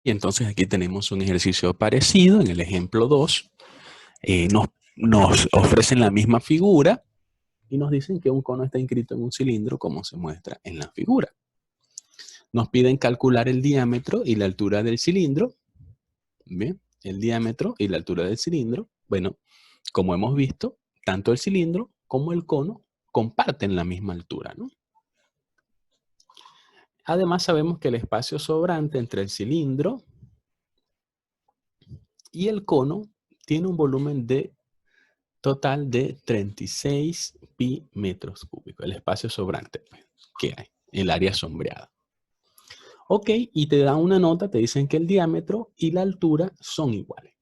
Y entonces aquí tenemos un ejercicio parecido. En el ejemplo 2, nos ofrecen la misma figura y nos dicen que un cono está inscrito en un cilindro como se muestra en la figura. Nos piden calcular el diámetro y la altura del cilindro. Bien, el diámetro y la altura del cilindro. Bueno, como hemos visto, tanto el cilindro como el cono comparten la misma altura, ¿no? Además, sabemos que el espacio sobrante entre el cilindro y el cono tiene un volumen total de 36 pi metros cúbicos. El espacio sobrante que hay, el área sombreada. Ok, y te dan una nota, te dicen que el diámetro y la altura son iguales.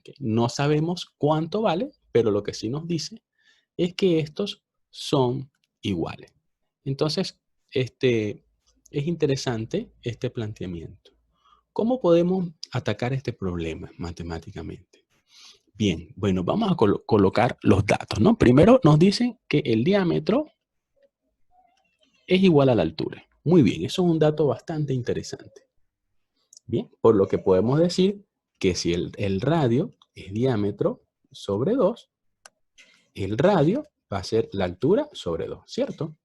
Okay. No sabemos cuánto vale, pero lo que sí nos dice es que estos son iguales. Entonces, es interesante este planteamiento. ¿Cómo podemos atacar este problema matemáticamente? Bien, bueno, vamos a colocar los datos, ¿no? Primero nos dicen que el diámetro es igual a la altura. Muy bien, eso es un dato bastante interesante. Bien, por lo que podemos decir que si el radio es diámetro sobre 2, el radio va a ser la altura sobre 2, ¿cierto?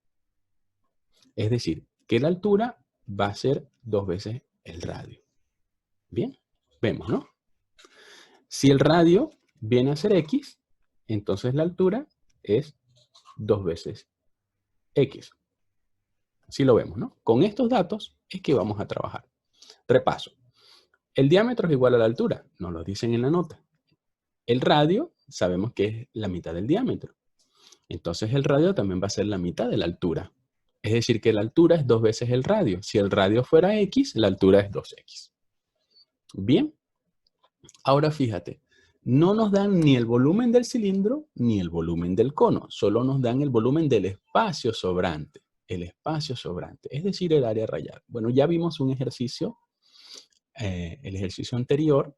Es decir, que la altura va a ser 2 veces el radio. Bien, vemos, ¿no? Si el radio viene a ser x, entonces la altura es 2 veces x. Así lo vemos, ¿no? Con estos datos es que vamos a trabajar. Repaso. El diámetro es igual a la altura, nos lo dicen en la nota. El radio sabemos que es la mitad del diámetro. Entonces el radio también va a ser la mitad de la altura. Es decir, que la altura es 2 veces el radio. Si el radio fuera x, la altura es 2x. Bien. Ahora fíjate, no nos dan ni el volumen del cilindro ni el volumen del cono. Solo nos dan el volumen del espacio sobrante. El espacio sobrante, es decir, el área rayada. Bueno, ya vimos un ejercicio, el ejercicio anterior,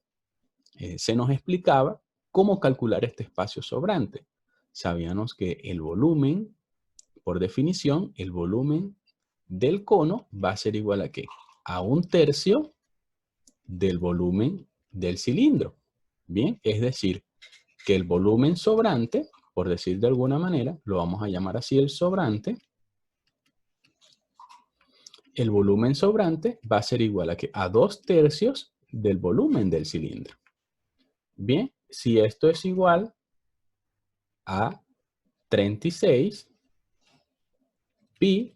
se nos explicaba cómo calcular este espacio sobrante. Sabíamos que el volumen, por definición, el volumen del cono va a ser igual a ¿qué? A 1/3 del volumen del cilindro. Bien, es decir, que el volumen sobrante, por decir de alguna manera, lo vamos a llamar así el sobrante, el volumen sobrante va a ser igual a ¿qué? A 2/3 del volumen del cilindro. Bien, si esto es igual a 36 pi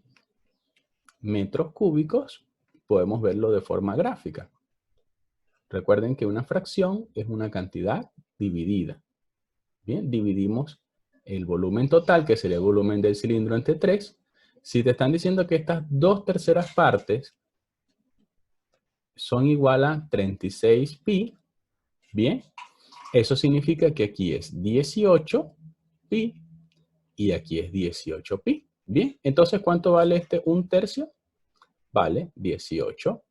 metros cúbicos, podemos verlo de forma gráfica. Recuerden que una fracción es una cantidad dividida. Bien, dividimos el volumen total, que sería el volumen del cilindro, entre 3. Si te están diciendo que estas 2/3 partes son igual a 36 pi, bien, eso significa que aquí es 18 pi y aquí es 18 pi. Bien, entonces, ¿cuánto vale este 1/3? Vale 18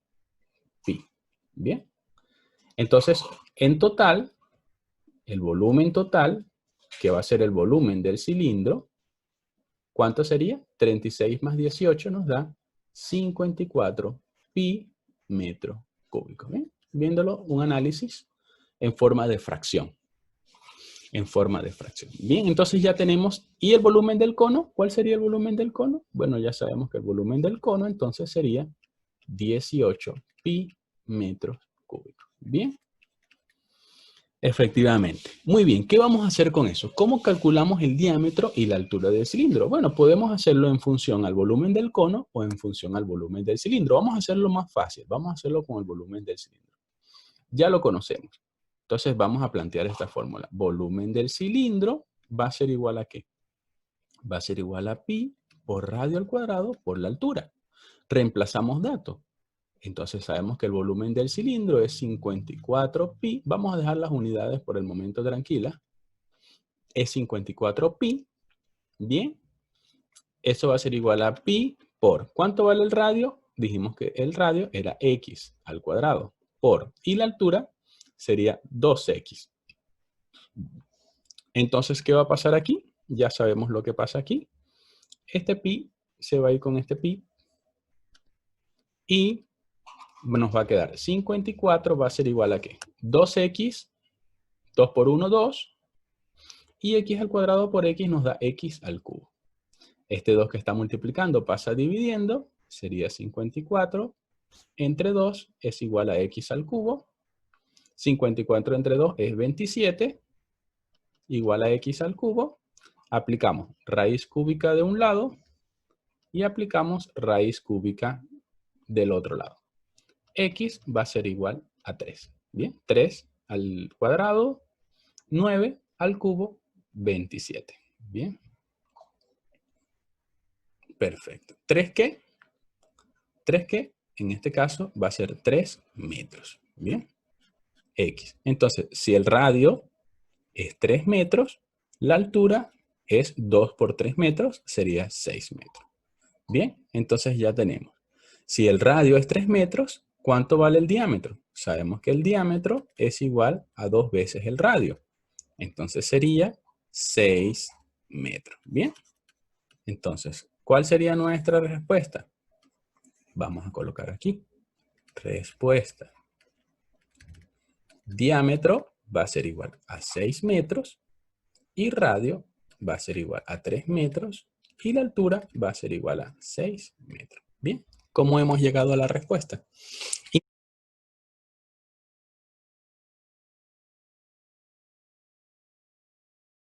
pi. Bien, entonces, en total, el volumen total, que va a ser el volumen del cilindro, ¿cuánto sería? 36 más 18 nos da 54 pi metros cúbicos. ¿Bien? Viéndolo, un análisis en forma de fracción. En forma de fracción. Bien, entonces ya tenemos. ¿Y el volumen del cono? ¿Cuál sería el volumen del cono? Bueno, ya sabemos que el volumen del cono entonces sería 18 pi metros cúbicos. Bien. Efectivamente. Muy bien, ¿qué vamos a hacer con eso? ¿Cómo calculamos el diámetro y la altura del cilindro? Bueno, podemos hacerlo en función al volumen del cono o en función al volumen del cilindro. Vamos a hacerlo más fácil. Vamos a hacerlo con el volumen del cilindro. Ya lo conocemos. Entonces vamos a plantear esta fórmula. Volumen del cilindro va a ser igual a ¿qué? Va a ser igual a pi por radio al cuadrado por la altura. Reemplazamos datos. Entonces sabemos que el volumen del cilindro es 54 pi. Vamos a dejar las unidades por el momento tranquilas. Es 54 pi. Bien. Eso va a ser igual a pi por. ¿Cuánto vale el radio? Dijimos que el radio era x al cuadrado por. Y la altura sería 2x. Entonces, ¿qué va a pasar aquí? Ya sabemos lo que pasa aquí. Este pi se va a ir con este pi. Y nos va a quedar 54 va a ser igual a ¿qué? 2x, 2 por 1, 2. Y x al cuadrado por x nos da x al cubo. Este 2 que está multiplicando pasa dividiendo, sería 54 entre 2 es igual a x al cubo. 54 entre 2 es 27, igual a x al cubo. Aplicamos raíz cúbica de un lado y aplicamos raíz cúbica del otro lado. X va a ser igual a 3. Bien, 3 al cuadrado, 9 al cubo, 27. Bien. Perfecto. ¿3 qué? 3 qué, en este caso va a ser 3 metros. Bien. X. Entonces, si el radio es 3 metros, la altura es 2 por 3 metros, sería 6 metros. Bien, entonces ya tenemos. Si el radio es 3 metros, ¿cuánto vale el diámetro? Sabemos que el diámetro es igual a 2 veces el radio. Entonces sería 6 metros. Bien. Entonces, ¿cuál sería nuestra respuesta? Vamos a colocar aquí. Respuesta. Diámetro va a ser igual a 6 metros y radio va a ser igual a 3 metros y la altura va a ser igual a 6 metros. Bien, ¿cómo hemos llegado a la respuesta?